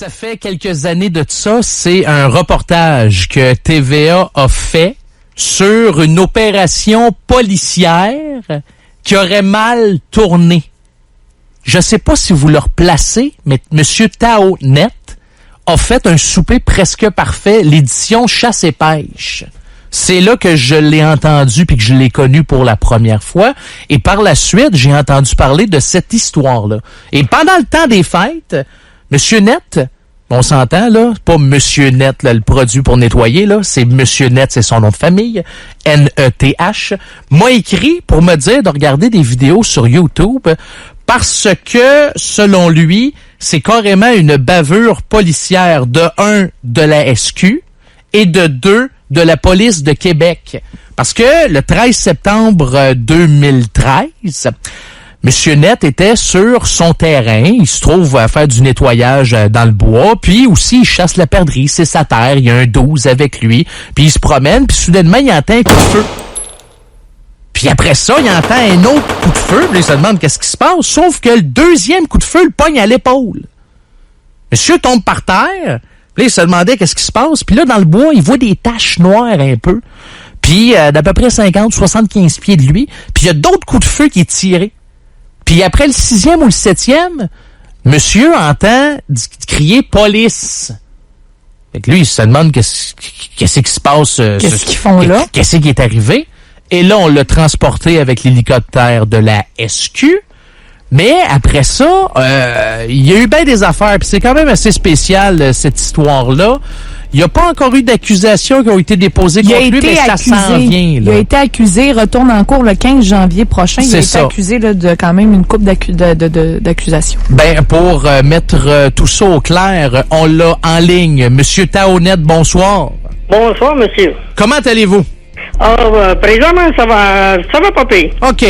Ça fait quelques années de ça, c'est un reportage que TVA a fait sur une opération policière qui aurait mal tourné. Je sais pas si vous le replacez, mais M. Tao Net a fait un souper presque parfait, l'édition Chasse et Pêche. C'est là que je l'ai entendu puis que je l'ai connu pour la première fois. Et par la suite, j'ai entendu parler de cette histoire-là. Et pendant le temps des fêtes, Monsieur Net, on s'entend, là, pas Monsieur Net, là, le produit pour nettoyer, là, c'est Monsieur Net, c'est son nom de famille, N-E-T-H, m'a écrit pour me dire de regarder des vidéos sur YouTube parce que, selon lui, c'est carrément une bavure policière de 1, de la SQ et de 2, de la police de Québec. Parce que le 13 septembre 2013, Monsieur Net était sur son terrain. Il se trouve à faire du nettoyage dans le bois. Puis aussi, il chasse la perdrix. C'est sa terre. Il y a un 12 avec lui. Puis il se promène. Puis soudainement, il entend un coup de feu. Puis après ça, il entend un autre coup de feu. Puis il se demande qu'est-ce qui se passe. Sauf que le deuxième coup de feu le pogne à l'épaule. Monsieur tombe par terre. Puis là, il se demandait qu'est-ce qui se passe. Puis là, dans le bois, il voit des taches noires un peu. Puis d'à peu près 50-75 pieds de lui. Puis il y a d'autres coups de feu qui est tiré. Puis après le 6e ou le 7e, monsieur entend crier « police ». Fait que lui, il se demande qu'est-ce qui se passe. Qu'est-ce qu'ils font là? Qu'est-ce qui est arrivé? Et là, on l'a transporté avec l'hélicoptère de la SQ. Mais après ça, il y a eu bien des affaires. Puis c'est quand même assez spécial, cette histoire-là. Il n'y a pas encore eu d'accusations qui ont été déposées contre lui, mais ça s'en vient. Là. Il a été accusé, il retourne en cours le 15 janvier prochain. Il a été accusé là, de quand même une couple d'accusations. Ben, pour mettre tout ça au clair, on l'a en ligne. Monsieur Tao Net, bonsoir. Bonsoir, monsieur. Comment allez-vous? Présentement, ça va pas pire. OK.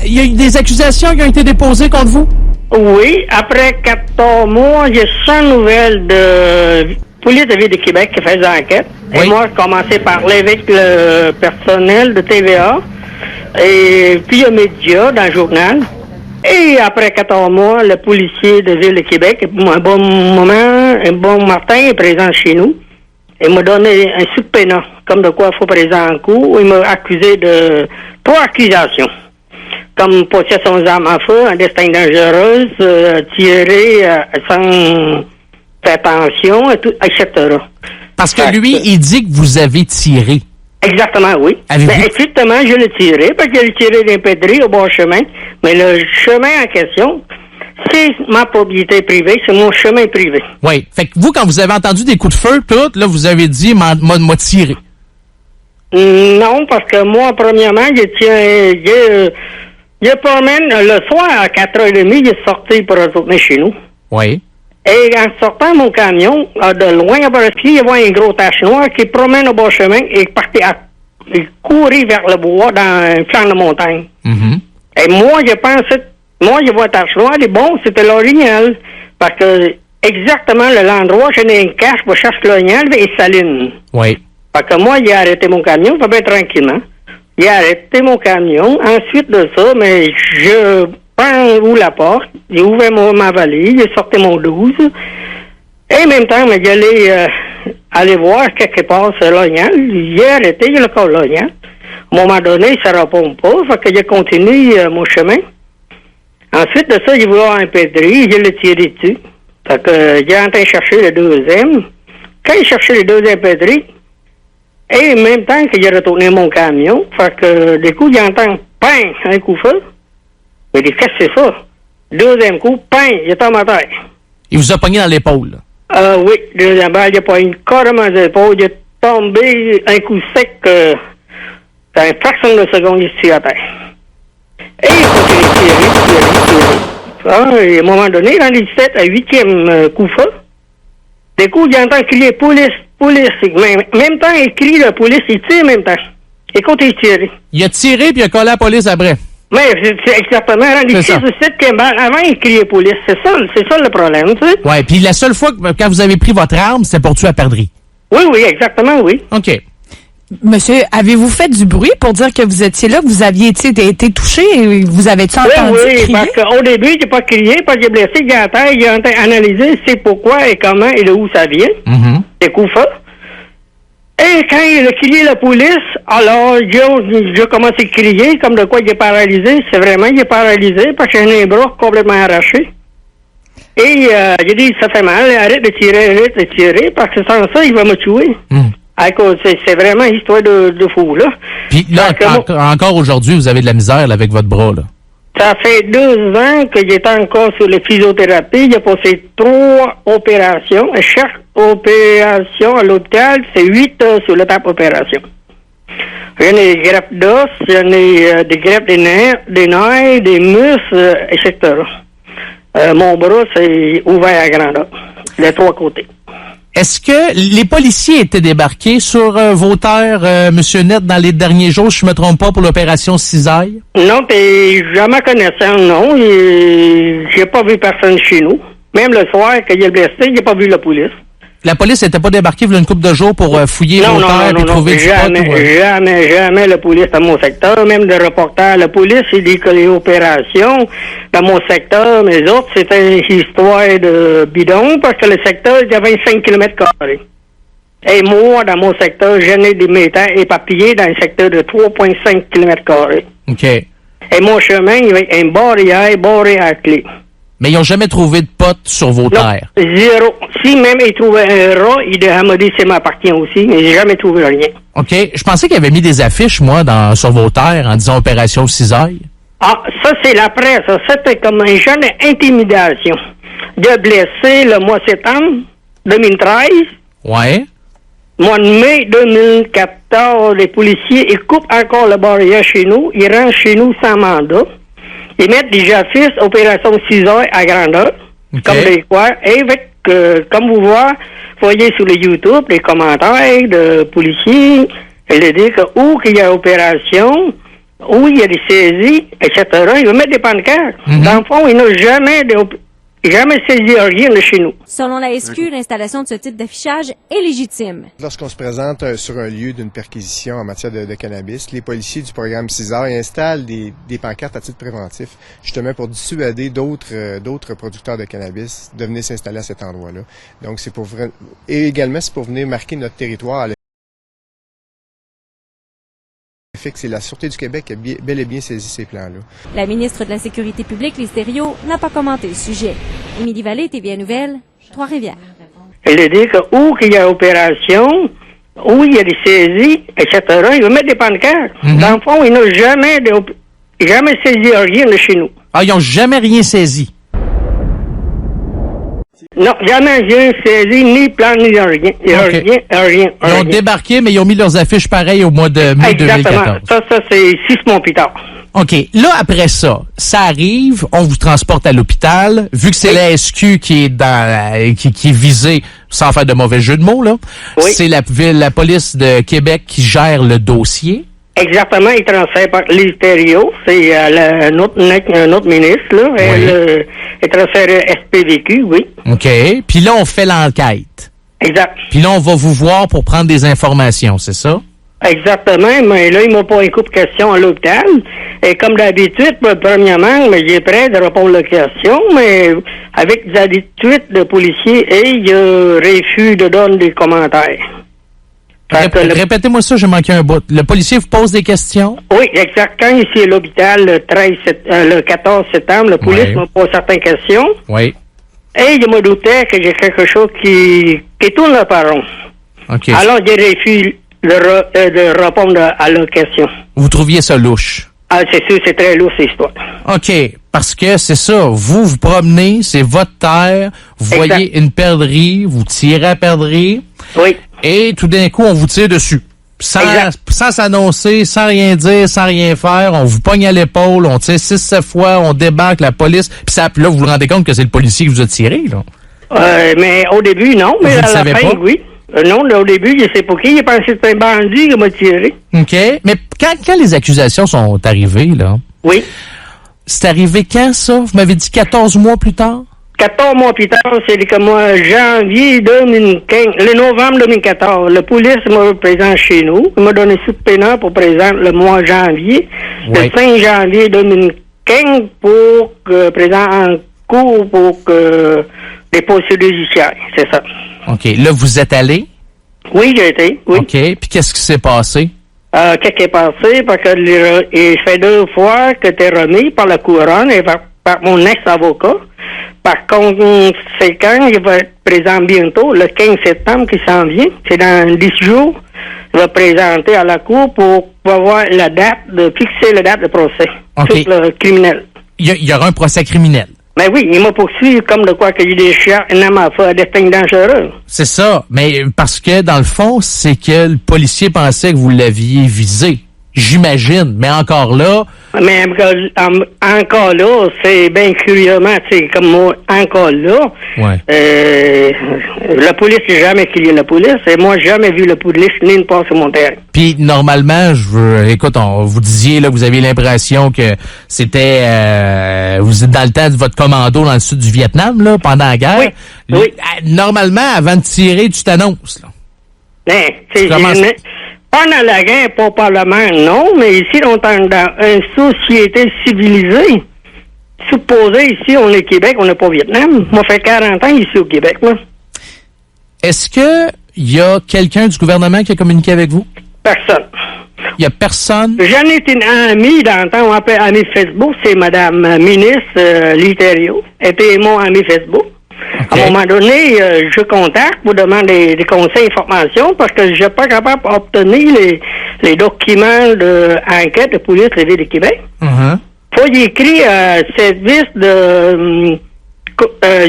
Il y a eu des accusations qui ont été déposées contre vous? Oui. Après 14 mois, j'ai sans nouvelles de police de Ville de Québec qui faisait enquête. Oui. Et moi, j'ai commencé à parler avec le personnel de TVA et puis le média dans le journal. Et après 14 mois, le policier de Ville de Québec, un bon Martin, est présent chez nous. Il m'a donné un subpoena, comme de quoi il faut présenter en cours. Il m'a accusé de 3 accusations. Comme possession d'armes à feu, un destin dangereuse, tirer sans faire attention, et tout, etc. Parce que lui, il dit que vous avez tiré. Exactement, oui. Mais effectivement, je l'ai tiré, parce que je l'ai tiré d'un pédri au bon chemin. Mais le chemin en question, c'est ma propriété privée, c'est mon chemin privé. Oui. Fait que vous, quand vous avez entendu des coups de feu, tout, là, vous avez dit, m'a tiré. Non, parce que moi, premièrement, je promène le soir à 4h30, il est sorti pour retourner chez nous. Oui. Et en sortant mon camion, de loin, il y avait un gros tache noire qui promène au bas chemin et il courait vers le bois dans un flanc de montagne. Mm-hmm. Et moi, je vois un tache noire, et bon, c'était l'orignal. Parce que exactement l'endroit, j'ai une cache pour chercher l'orignal et Saline. Oui. Parce que moi, il a arrêté mon camion, pas bien tranquillement. Il a arrêté mon camion. Ensuite de ça, mais je prends la porte, j'ai ouvert ma valise, j'ai sorti mon 12. Et en même temps, mais j'allais aller voir quelque part sur l'orignal. J'ai arrêté, il a encore l'orignal. À un moment donné, ça ne répond pas, fait que j'ai continué mon chemin. Ensuite de ça, j'ai voulu avoir un pédri, je l'ai tiré dessus. Fait que j'ai en train de chercher le deuxième. Quand j'ai cherché le deuxième pédri, et en même temps que j'ai retourné mon camion, fait que du coup, j'entends ping, un coup feu. Mais qu'est-ce que c'est ça? Deuxième coup, ping, il est à ma tête. Il vous a pogné dans l'épaule, là? Oui, deuxième balle, il a pogné carrément dans l'épaule, il est tombé un coup sec, dans une fraction de seconde, il est sur la terre. Et il continue de tirer. Et à un moment donné, dans les 7 à 8e coup feu, du coup, j'entends crier police. Mais en même temps, il crie la police, il tire en même temps. Et continue de tirer. Il a tiré puis il a collé la police après. Mais c'est exactement, dans les 6 ou 7e balles, avant, il criait police. C'est ça le problème, tu sais. Ouais, puis la seule fois que quand vous avez pris votre arme, c'était pour tuer la perdrix. Oui, exactement, oui. OK. Monsieur, avez-vous fait du bruit pour dire que vous étiez là, que vous aviez été touché et vous avez-tu entendu crier? Oui, parce qu'au début, j'ai pas crié, parce qu'il est blessé, il est à terre, il a analysé c'est pourquoi et comment et de où ça vient. C'est Koufa. Et quand il a crié la police, alors j'ai commencé à crier, comme de quoi il est paralysé. C'est vraiment, il est paralysé parce que j'ai un bras complètement arraché. Et j'ai dit, ça fait mal, arrête de tirer, parce que sans ça, il va me tuer. C'est vraiment une histoire de fou, là. Puis là, encore aujourd'hui, vous avez de la misère là, avec votre bras, là. Ça fait 2 ans que j'étais encore sur la physiothérapie. J'ai passé 3 opérations. Et chaque opération à l'hôpital, c'est 8 heures sur le table d'opération. J'en ai des greffes d'os, j'en ai des greffes des nerfs, des muscles, etc. Mon bras, c'est ouvert à grandeur, les 3 côtés. Est-ce que les policiers étaient débarqués sur vos terres, M. Net, dans les derniers jours, si je ne me trompe pas, pour l'opération Cisaille? Non, à ma connaissance, non. J'ai pas vu personne chez nous. Même le soir, quand il est blessé, j'ai pas vu la police. La police n'était pas débarquée il y a une couple de jours pour fouiller vos terres et trouver du pot? Jamais la police dans mon secteur, même le reporter. La police, il dit que les opérations dans mon secteur, mais les autres, c'était une histoire de bidon parce que le secteur, il y a 25 km². Et moi, dans mon secteur, j'en ai des militaires éparpillés dans un secteur de 3,5 km². OK. Et mon chemin, il y a un barré à clé. Mais ils n'ont jamais trouvé de potes sur vos terres? Zéro. Si même ils trouvaient un rat, ils me dit ça m'appartient aussi, mais j'ai jamais trouvé rien. OK. Je pensais qu'il avait mis des affiches, moi, sur vos terres, en disant Opération Cisaille. Ah, ça, c'est l'après, ça. C'était comme un genre d'intimidation. De blessé le mois de septembre 2013. Ouais. Mois de mai 2014, les policiers, ils coupent encore le barrière chez nous. Ils rentrent chez nous sans mandat. Ils mettent des affiches, Opération Cisaille à grandeur, comme des quoi. Et avec, comme vous voyez sur le YouTube, les commentaires de policiers, ils disent que où qu'il y a opération, où il y a des saisies, etc., ils vont mettre des pancartes. Dans le fond, ils n'ont jamais saisi rien de chez nous. Selon la SQ, l'installation de ce type d'affichage est légitime. Lorsqu'on se présente sur un lieu d'une perquisition en matière de cannabis, les policiers du programme Cisaille installent des pancartes à titre préventif, justement pour dissuader d'autres producteurs de cannabis de venir s'installer à cet endroit-là. Donc, et également, c'est pour venir marquer notre territoire. C'est la Sûreté du Québec qui a bel et bien saisi ces plans-là. La ministre de la Sécurité publique, Lise Thériault, n'a pas commenté le sujet. Émilie Vallée, TVA Nouvelles, Trois-Rivières. Elle dit que où qu'il y a opération, où il y a des saisies, etc., ils vont mettre des pancartes. Dans le fond, ils n'ont jamais saisi rien de chez nous. Ah, ils n'ont jamais rien saisi? Non, jamais rien saisi, ni plan, ni rien. Rien. Ils ont débarqué, mais ils ont mis leurs affiches pareilles au mois de mai 2014. Exactement. Ça, c'est 6 mois plus tard. OK. Là, après ça arrive, on vous transporte à l'hôpital. Vu que c'est la SQ qui est qui est visée, sans faire de mauvais jeu de mots, là, c'est la police de Québec qui gère le dossier. Exactement, il transfère par Lise Thériault, c'est un autre ministre, là. Elle transfère SPVQ, oui. OK. Puis là, on fait l'enquête. Exact. Puis là, on va vous voir pour prendre des informations, c'est ça? Exactement, mais là, ils m'ont pas une couple de questions à l'hôpital. Et comme d'habitude, premièrement, j'ai prêt de répondre aux questions, mais avec des habitudes de policiers, et il refuse de donner des commentaires. Répétez-moi ça, j'ai manqué un bout. Le policier vous pose des questions? Oui, exact. Quand ici à l'hôpital, le 14 septembre, la police m'a posé certaines questions. Oui. Et je me doutais que j'ai quelque chose qui tourne par rond. OK. Alors, j'ai refusé de répondre à leurs questions. Vous trouviez ça louche? Ah, c'est sûr, c'est très lourd, cette histoire. OK. Parce que c'est ça. Vous promenez, c'est votre terre. Vous voyez une perdrix, vous tirez à perdrix. Oui. Et tout d'un coup, on vous tire dessus. Sans s'annoncer, sans rien dire, sans rien faire. On vous pogne à l'épaule, on tire 6-7 fois, on débarque, la police. Puis là, vous vous rendez compte que c'est le policier qui vous a tiré, là? Mais au début, non. Mais à la fin, oui. Non, au début, je sais pas qui. Il a pensé que c'était un bandit qui m'a tiré. OK. Mais quand les accusations sont arrivées, là... Oui. C'est arrivé quand, ça? Vous m'avez dit 14 mois plus tard? 14 mois plus tard, c'est que moi, janvier 2015, le novembre 2014, la police m'a présent chez nous. Il m'a donné sous pénal pour présent le mois janvier. Oui. Le 5 janvier 2015 pour présent en cours pour des procédures judiciaires. C'est ça. OK. Là, vous êtes allé? Oui, j'ai été, oui. OK. Puis qu'est-ce qui s'est passé? Qu'est-ce qui est passé? Parce que il fait 2 fois que t'es remis par la couronne et par mon ex-avocat. Par contre, c'est quand il va être présent bientôt, le 15 septembre qui s'en vient. C'est dans 10 jours. Il va présenter à la cour pour avoir la date, fixer la date de procès. Okay. Sur le criminel. Il y aura un procès criminel. Ben oui, il m'a poursuivi comme de quoi que j'ai des chiens, un homme à faire des peines dangereuses. C'est ça. Mais parce que, dans le fond, c'est que le policier pensait que vous l'aviez visé. J'imagine. Mais encore là... Mais encore là, c'est bien curieusement, c'est comme moi, encore là, la police, j'ai jamais crié la police, et moi, j'ai jamais vu la police ni une part sur mon terrain. Puis, normalement, vous disiez, là, vous aviez l'impression que c'était, vous êtes dans le temps de votre commando dans le sud du Vietnam, là, pendant la guerre. Oui, oui. Normalement, avant de tirer, tu t'annonces, là. Pendant la guerre, pas au Parlement, non, mais ici, on est dans une société civilisée. Supposé, ici, on est Québec, on n'est pas Vietnam. Moi, ça fait 40 ans ici au Québec, moi. Est-ce que il y a quelqu'un du gouvernement qui a communiqué avec vous? Personne. Il y a personne? J'en ai une amie dans le temps, on appelle amie Facebook, c'est Madame ministre Litterio. Elle était mon amie Facebook. Okay. À un moment donné, je contacte pour demander des conseils, informations, parce que je suis pas capable d'obtenir les documents d'enquête de police de la Ville de Québec. Faut y écrire service de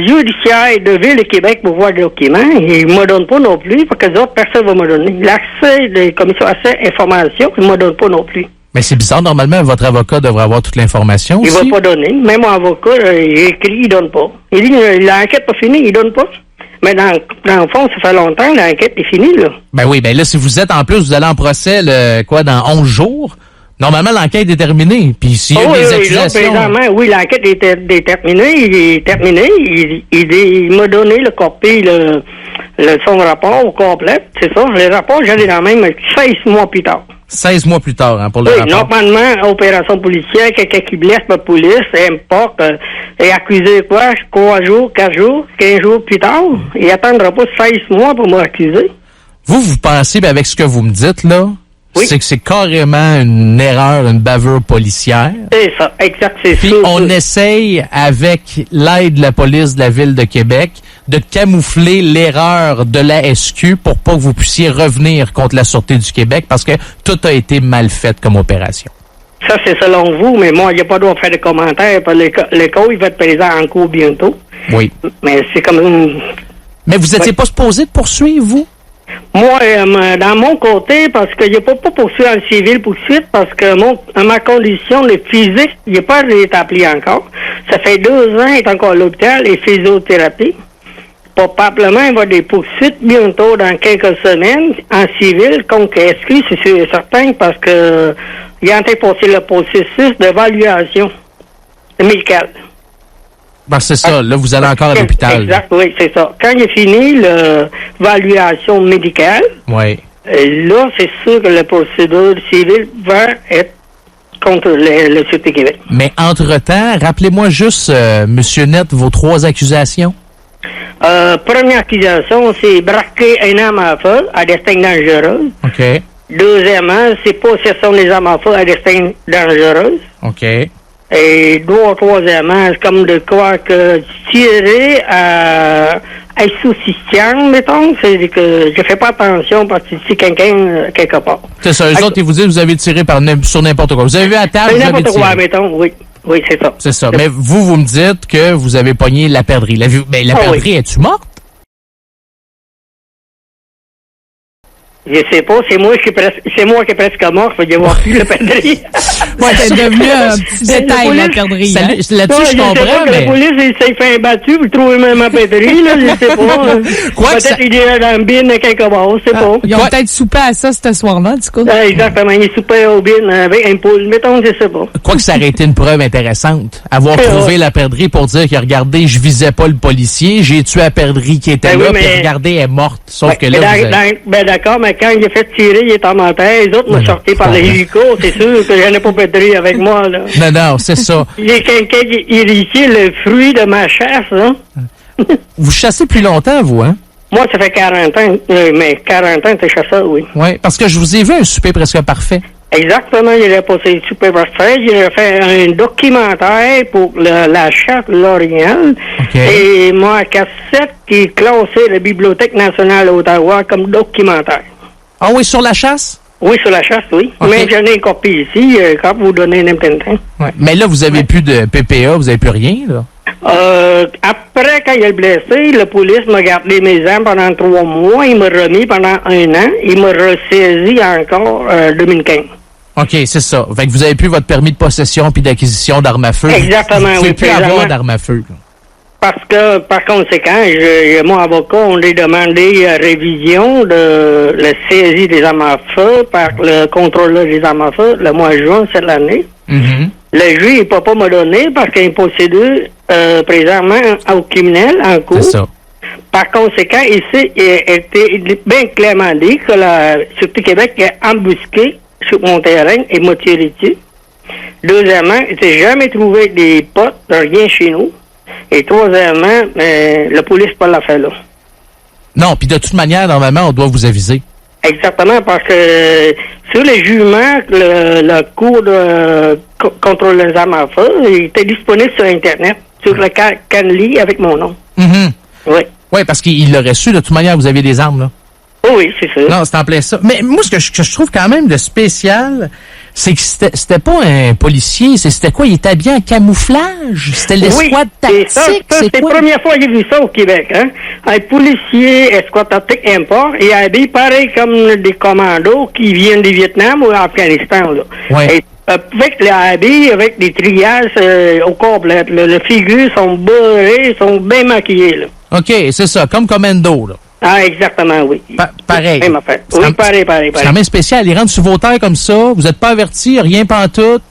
judiciaire de Ville de Québec pour voir les documents. Ils ne me donnent pas non plus, parce que les autres personnes vont me donner. L'accès des commissions accès information, ils ne me donnent pas non plus. Mais c'est bizarre, normalement, votre avocat devrait avoir toute l'information aussi. Il ne va pas donner. Même mon avocat, il écrit, il ne donne pas. Il dit, l'enquête n'est pas finie, il ne donne pas. Mais dans le fond, ça fait longtemps, l'enquête est finie, là. Ben oui, ben là, si vous êtes en plus, vous allez en procès, dans 11 jours, normalement, l'enquête est terminée. Puis s'il y a des accusations... Oui, l'enquête est terminée. Il est terminé. Il m'a donné le copie, son rapport au complet. C'est ça. Les rapports, j'en ai dans même 16 mois plus tard. 16 mois plus tard, pour le rapport. Normalement, opération policière, quelqu'un qui blesse la police, importe, est accusé 3 jours, 4 jours, 15 jours plus tard. Il n'attendra pas 16 mois pour m'accuser. Vous pensez, avec ce que vous me dites, là, c'est que c'est carrément une erreur, une bavure policière. C'est ça, exact, c'est ça. Puis on essaye, avec l'aide de la police de la Ville de Québec, de camoufler l'erreur de la SQ pour pas que vous puissiez revenir contre la Sûreté du Québec, parce que tout a été mal fait comme opération. Ça, c'est selon vous, mais moi, il n'y a pas droit de faire de commentaires. Le cas, il va être présent en cours bientôt. Oui. Mais c'est comme une... Mais vous n'étiez pas supposé de poursuivre, vous? Moi, dans mon côté, parce qu'il n'y a pas poursuivre en civil poursuite, parce que ma condition de physique, il n'est pas rétabli encore. Ça fait 2 ans, il est encore à l'hôpital et physiothérapie. Probablement, il va y avoir des poursuites bientôt dans quelques semaines en civil contre SQ, c'est sûr et certain, parce que il est en train de passer le processus d'évaluation médicale. Ben, c'est ça. Là, vous allez encore à l'hôpital. Exact, oui, c'est ça. Quand il est fini l'évaluation médicale, là, c'est sûr que la procédure civile va être contre le Sûreté Québec. Mais entre-temps, rappelez-moi juste, Monsieur Net, vos 3 accusations. Première accusation, c'est braquer un arme à feu à destin dangereux. OK. Deuxièmement, c'est possession des armes à feu à destin dangereux. OK. Et troisièmement, c'est comme de quoi que tirer à insouciant, mettons, c'est que je fais pas attention parce que c'est quelqu'un quelque part. C'est ça, eux autres, ils vous disent que vous avez tiré sur n'importe quoi. Vous avez vu à table, vous avez tiré. N'importe quoi, mettons, oui. Oui, c'est ça. C'est ça. Mais vous me dites que vous avez pogné la perdrix. La perdrix, es-tu morte? Je sais pas, c'est moi qui est presque mort, faut y avoir plus la perdrix. C'est devenu un petit détail, la perdrix. Là-dessus, je comprends, mais... La police, il s'est fait battu pour trouver même ma perdrix, là, je sais pas. Peut-être qu'il est dans le bin quelque part, je sais pas. Ils ont peut-être soupé à ça ce soir-là, du coup. Exactement, ils soupaient au bin avec un poule, mettons, je sais pas. Quoi que ça aurait été une preuve intéressante, avoir trouvé la perdrix pour dire que, regardez, je visais pas le policier, j'ai tué la perdrix qui était là, puis regardez, elle est morte. Sauf que là, d'accord, mais quand il a fait tirer, il est en montagne, les autres m'ont sorti par les hélicos, c'est sûr que j'en ai pas perdrix avec moi, là. Non, c'est ça. Il y a quelqu'un qui irritait le fruit de ma chasse, hein. Vous chassez plus longtemps, vous, hein? Moi, ça fait 40 ans, mais 40 ans, t'es chasseur, oui. Oui, parce que je vous ai vu un souper presque parfait. Exactement, il a passé super parfait. Il a fait un documentaire pour la chasse L'Orient. Okay. Et moi, cassette qui est classé la Bibliothèque nationale d'Ottawa comme documentaire. Ah oui, sur la chasse? Oui, sur la chasse, oui. Okay. Même j'en ai une copie ici, quand vous donnez n'importe temps. Ouais. Mais là, vous avez plus de PPA, vous avez plus rien, là? Après, quand il a blessé, la police m'a gardé mes armes pendant 3 mois. Il m'a remis pendant 1 an. Il m'a ressaisi encore 2015. OK, c'est ça. Fait que vous avez plus votre permis de possession puis d'acquisition d'armes à feu. Exactement, vous pouvez plus avoir d'armes à feu. Parce que, par conséquent, mon avocat, on lui a demandé révision de la saisie des armes à feu par le contrôleur des armes à feu le mois de juin cette année. Mm-hmm. Le juge, il ne peut pas me donner parce qu'il y a une procédure présentement au criminel en cours. C'est ça. Par conséquent, ici, il a été bien clairement dit que la Sûreté Québec a embusqué sur mon terrain et m'a tiré dessus. Deuxièmement, il n'était jamais trouvé des potes, rien chez nous. Et troisièmement, la police pas l'a fait là. Non, puis de toute manière, normalement, on doit vous aviser. Exactement, parce que sur les jugements, le cours de contrôle des armes à feu, il était disponible sur Internet, sur le Canly avec mon nom. Mm-hmm. Oui. Oui, parce qu'il l'aurait su, de toute manière, vous aviez des armes, là. Oh oui, c'est ça. Non, c'est en plein ça. Mais moi, ce que je trouve quand même de spécial, c'est que c'était pas un policier, c'était quoi? Il était habillé en camouflage? C'était l'escouade tactique? C'est la première fois que j'ai vu ça au Québec, hein? Un policier, escouade tactique, import, il est habillé pareil comme des commandos qui viennent du Vietnam ou Afghanistan, là. Oui. Et, avec les habits, avec des triages au complet. Les figures sont beurrées, sont bien maquillées, là. OK, c'est ça, comme commando, là. Ah, exactement, oui. Pareil. Même affaire. Oui, pareil. C'est quand même spécial. Ils rentrent sur vos terres comme ça, vous n'êtes pas avertis, rien pantoute.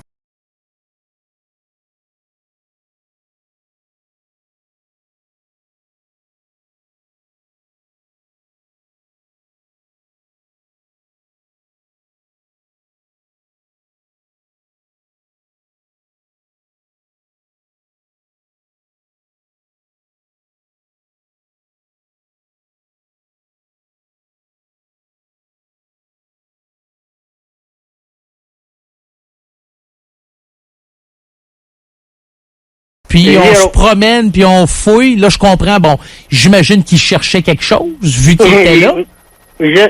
Puis on se promène, puis on fouille. Là, je comprends. Bon, j'imagine qu'il cherchait quelque chose, vu qu'il était là.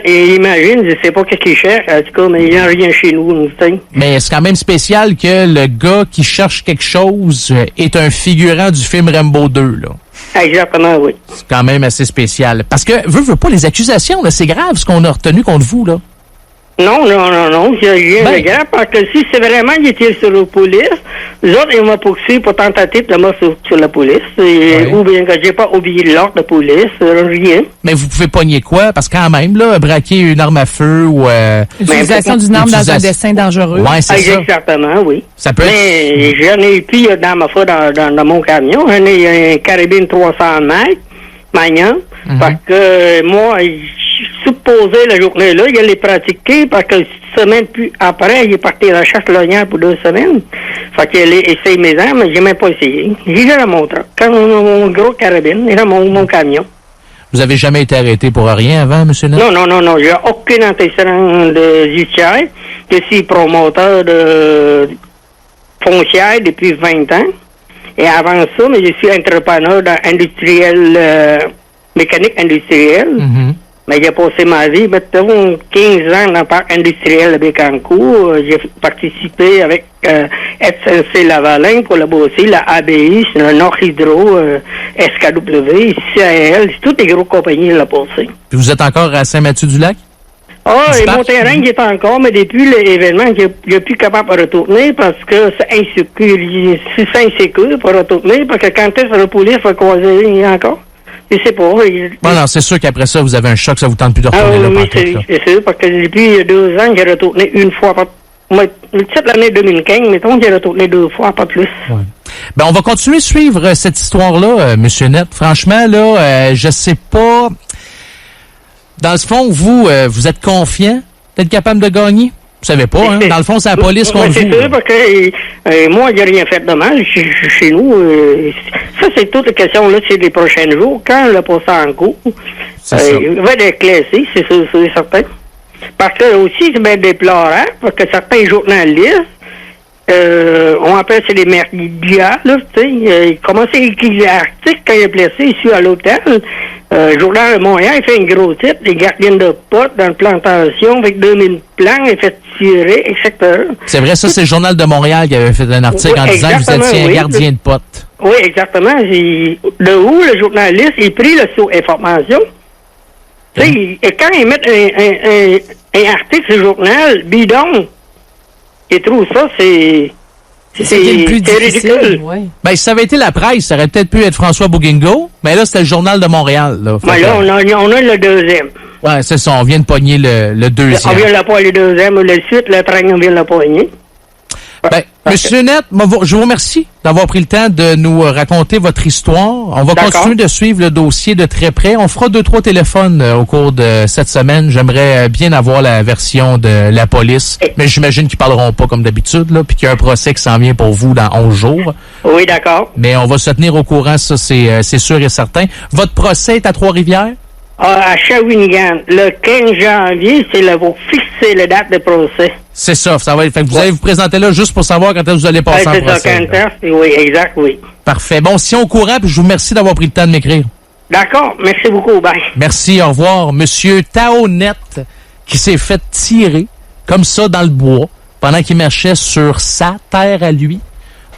Imagine, je sais pas qu'est-ce qu'il cherche, en tout cas, mais il n'y a rien chez nous. Mais c'est quand même spécial que le gars qui cherche quelque chose est un figurant du film Rambo 2, là. Exactement, oui. C'est quand même assez spécial. Parce que, veut pas les accusations, là, c'est grave ce qu'on a retenu contre vous, là. Non, c'est rien de grave, parce que si c'est vraiment il était sur la police, les autres, ils m'ont poursuivi pour tentative de mort sur la police, ou bien que j'ai pas oublié l'ordre de police, rien. Mais vous pouvez pogner quoi? Parce que quand même, là, braquer une arme à feu ou... Utilisation d'une arme dans un dessin dangereux. Ouais, c'est ça. Exactement, oui. Ça peut Mais j'en ai plus d'armes à feu dans mon camion. J'en ai un carabine 300 mètres, Magnan, parce que moi, supposé la journée-là, il allait pratiquer parce que 1 semaine plus après, il est parti à la chasse l'Orient pour 2 semaines. Fait qu'il allait essayer mes armes, mais j'ai même pas essayé. J'ai dans mon truck. Quand mon gros carabine, et dans mon camion. Vous avez jamais été arrêté pour rien avant, M. Nett? Non. J'ai aucun antécédent de judiciaire. Je suis promoteur de foncière depuis 20 ans. Et avant ça, mais je suis entrepreneur industriel, mécanique industrielle. Mm-hmm. Mais j'ai passé ma vie, mettons, 15 ans dans le parc industriel de Bécancour. J'ai participé avec SNC Lavalin pour la bosser, la ABI, le Nord Hydro, SKW, CAL, toutes les grosses compagnies la passé. Puis vous êtes encore à Saint-Mathieu-du-Lac? mon terrain il est encore, mais depuis l'événement, il n'est plus capable de retourner parce que c'est insécure pour retourner, parce que quand est-ce que la police va croiser encore? Je sais pas. Non, c'est sûr qu'après ça, vous avez un choc, ça vous tente plus de retourner là. Oui, c'est sûr, parce que depuis 2 ans, j'ai retourné une fois, l'année 2015, mettons, j'ai retourné 2 fois, pas plus. Ouais. Ben, on va continuer à suivre cette histoire-là, Monsieur Net. Franchement, là, je sais pas. Dans le fond, vous êtes confiant d'être capable de gagner? Vous savez pas, hein? Dans le fond, c'est la police qu'on joue. C'est sûr, parce que moi, j'ai rien fait de mal chez nous. Ça, c'est toute la question, là, c'est les prochains jours. Quand le procès en cours, il va être classé, c'est certain. Parce que aussi, c'est bien déplorant, parce que certains journalistes, on appelle ça les merdias, là, tu sais, ils commençaient à écrire l'article quand il est placé ici à l'hôtel. Le Journal de Montréal, il fait une grosse titre, les gardiennes de potes dans la plantation, avec 2000 plans, il fait tirer, etc. C'est vrai, ça, c'est le Journal de Montréal qui avait fait un article en disant que vous étiez un gardien de potes. Oui, exactement. De où le journaliste, il prit le sous information. Tu sais, quand ils mettent un article sur le journal, bidon, ils trouvent ça, c'est ridicule. Ouais. Ben, si ça avait été la presse, ça aurait peut-être pu être François Bouguingo, mais là, c'était le Journal de Montréal. Là, on a le deuxième. Ouais, c'est ça, on vient de pogner le deuxième. On vient de la pogner le deuxième, le suite, le train, on vient de la pogner. Ben, Monsieur Net, je vous remercie d'avoir pris le temps de nous raconter votre histoire. On va continuer de suivre le dossier de très près. On fera 2-3 téléphones au cours de cette semaine. J'aimerais bien avoir la version de la police, mais j'imagine qu'ils parleront pas comme d'habitude, là, puis qu'il y a un procès qui s'en vient pour vous dans 11 jours. Oui, d'accord. Mais on va se tenir au courant, ça, c'est sûr et certain. Votre procès est à Trois-Rivières? À Shawinigan. Le 15 janvier, c'est là pour fixer la date de procès. C'est ça. Ça va être fait. Vous allez vous présenter là juste pour savoir quand est-ce que vous allez passer en procès. C'est ça, oui, exact, oui. Parfait. Bon, si on est au courant, puis je vous remercie d'avoir pris le temps de m'écrire. D'accord. Merci beaucoup. Bye. Merci. Au revoir. Monsieur Tao Net, qui s'est fait tirer comme ça dans le bois pendant qu'il marchait sur sa terre à lui.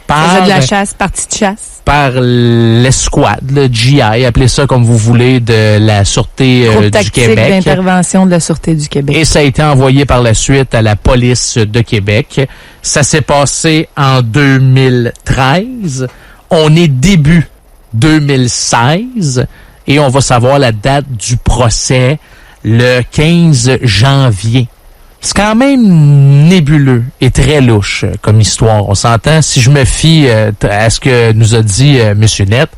Faisait de la chasse, partie de chasse. Par l'escouade, le GI, appelez ça comme vous voulez, de la Sûreté du Québec. D'intervention de la Sûreté du Québec. Et ça a été envoyé par la suite à la police de Québec. Ça s'est passé en 2013. On est début 2016 et on va savoir la date du procès le 15 janvier. C'est quand même nébuleux et très louche comme histoire. On s'entend, si je me fie à ce que nous a dit M. Net,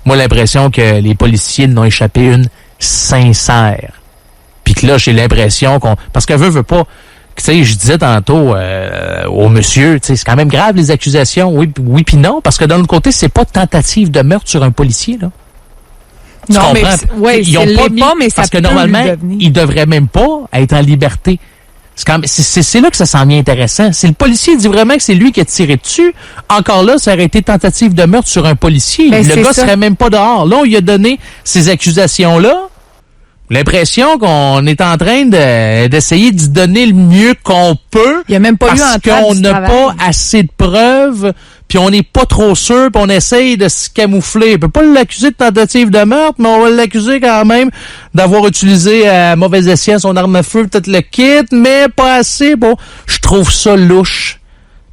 moi l'impression que les policiers n'ont échappé une sincère. Puis que là, j'ai l'impression parce que veut pas. Tu sais, je disais tantôt au monsieur, tu sais, c'est quand même grave les accusations, oui puis non, parce que d'un autre côté, c'est pas tentative de meurtre sur un policier, là. Tu non, comprends? Mais ils ont pas, mais ça parce que normalement, ils devraient même pas être en liberté. C'est là que ça s'en vient intéressant. Si le policier dit vraiment que c'est lui qui a tiré dessus, encore là, ça aurait été tentative de meurtre sur un policier. Ben, le gars serait même pas dehors. Là, on lui a donné ces accusations-là. L'impression qu'on est en train d'essayer d'y donner le mieux qu'on peut. Il y a même pas eu parce qu'on n'a pas assez de preuves, puis on n'est pas trop sûr, puis on essaye de se camoufler. On peut pas l'accuser de tentative de meurtre, mais on va l'accuser quand même d'avoir utilisé à mauvais escient son arme à feu, peut-être le kit, mais pas assez. Bon, je trouve ça louche.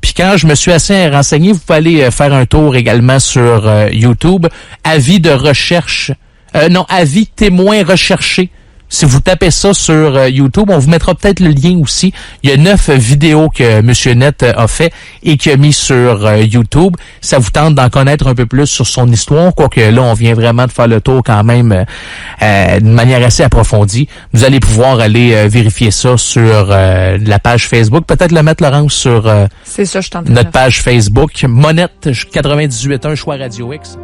Puis quand je me suis assez renseigné, vous pouvez aller faire un tour également sur YouTube. Avis de recherche. Avis témoins recherchés. Si vous tapez ça sur YouTube, on vous mettra peut-être le lien aussi. Il y a 9 vidéos que M. Net a fait et qu'il a mis sur YouTube. Ça vous tente d'en connaître un peu plus sur son histoire, quoique là, on vient vraiment de faire le tour quand même d'une manière assez approfondie. Vous allez pouvoir aller vérifier ça sur la page Facebook. Peut-être le mettre, Laurence, sur c'est ça, je notre page Facebook. Monette 98.1 Choix Radio X.